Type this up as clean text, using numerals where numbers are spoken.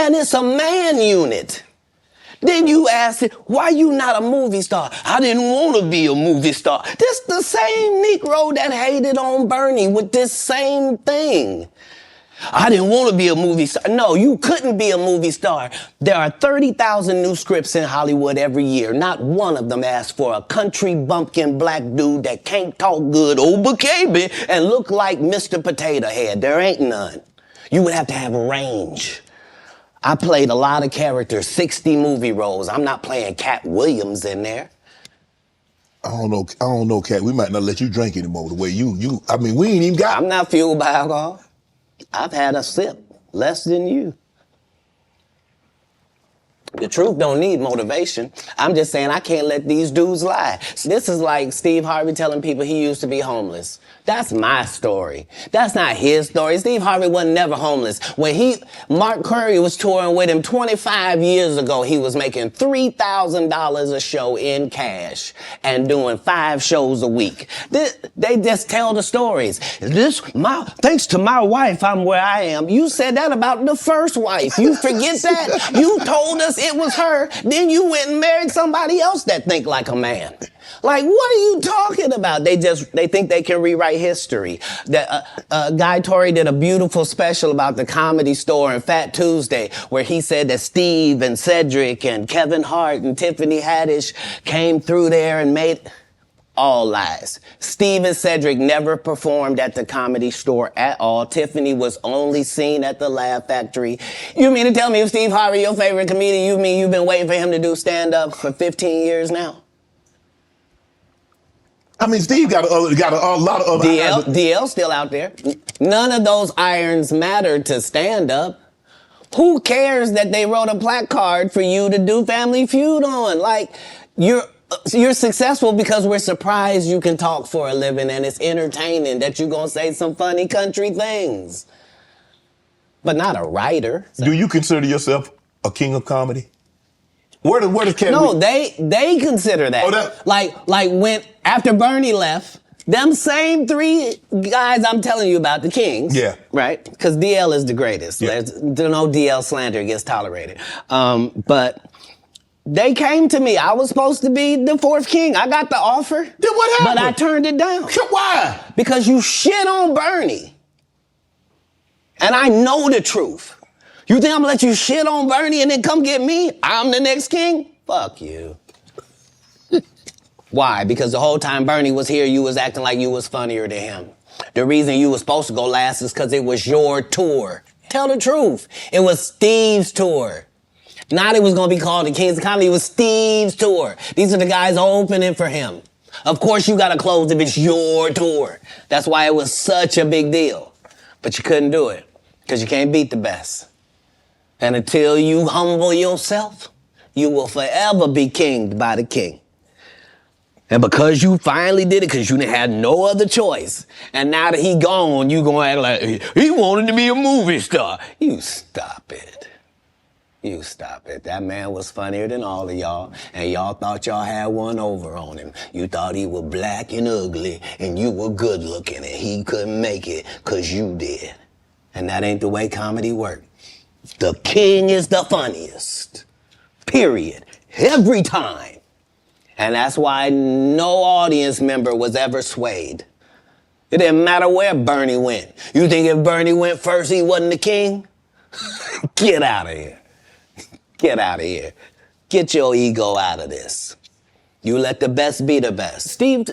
and it's a man unit. Then you ask it, why you not a movie star? I didn't want to be a movie star. This the same Negro that hated on Bernie with this same thing. I didn't want to be a movie star. No, you couldn't be a movie star. There are 30,000 new scripts in Hollywood every year. Not one of them asks for a country bumpkin black dude that can't talk good Obukabe and look like Mr. Potato Head. There ain't none. You would have to have range. I played a lot of characters, 60 movie roles. I'm not playing Cat Williams in there. I don't know, Cat. We might not let you drink anymore the way I mean, we ain't even got... I'm not fueled by alcohol. I've had a sip, less than you. The truth don't need motivation. I'm just saying I can't let these dudes lie. This is like Steve Harvey telling people he used to be homeless. That's my story. That's not his story. Steve Harvey wasn't never homeless. When Mark Curry was touring with him 25 years ago, he was making $3,000 a show in cash and doing 5 shows a week. They just tell the stories. Thanks to my wife, I'm where I am. You said that about the first wife. You forget that? You told us it was her. Then you went and married somebody else that think like a man. Like, what are you talking about? They think they can rewrite history. Guy Torrey did a beautiful special about the Comedy Store and Fat Tuesday, where he said that Steve and Cedric and Kevin Hart and Tiffany Haddish came through there and made... All lies. Steve and Cedric never performed at the Comedy Store at all. Tiffany was only seen at the Laugh Factory. You mean to tell me if Steve Harvey, your favorite comedian, you mean you've been waiting for him to do stand-up for 15 years now? I mean, Steve got a lot of other... DL's still out there. None of those irons matter to stand-up. Who cares that they wrote a placard for you to do Family Feud on? Like, you're successful because we're surprised you can talk for a living and it's entertaining that you're going to say some funny country things. But not a writer. Do you consider yourself a king of comedy? Where does Cat... No, they consider that. Oh, like when, after Bernie left, them same 3 guys I'm telling you about, the kings. Yeah. Right? Because DL is the greatest. Yeah. There's no DL slander gets tolerated. But... They came to me. I was supposed to be the 4th king. I got the offer. Then what happened? But I turned it down. Why? Because you shit on Bernie. And I know the truth. You think I'm gonna let you shit on Bernie and then come get me? I'm the next king? Fuck you. Why? Because the whole time Bernie was here, you was acting like you was funnier than him. The reason you was supposed to go last is because it was your tour. Tell the truth. It was Steve's tour. Not it was going to be called the Kings of Comedy. It was Steve's tour. These are the guys opening for him. Of course you got to close if it's your tour. That's why it was such a big deal. But you couldn't do it because you can't beat the best. And until you humble yourself, you will forever be kinged by the king. And because you finally did it, because you had no other choice, and now that he gone, you going to act like he wanted to be a movie star. You stop it. You stop it. That man was funnier than all of y'all, and y'all thought y'all had one over on him. You thought he was black and ugly, and you were good looking, and he couldn't make it because you did. And that ain't the way comedy works. The king is the funniest. Period. Every time. And that's why no audience member was ever swayed. It didn't matter where Bernie went. You think if Bernie went first, he wasn't the king? Get out of here. Get out of here. Get your ego out of this. You let the best be the best. Steve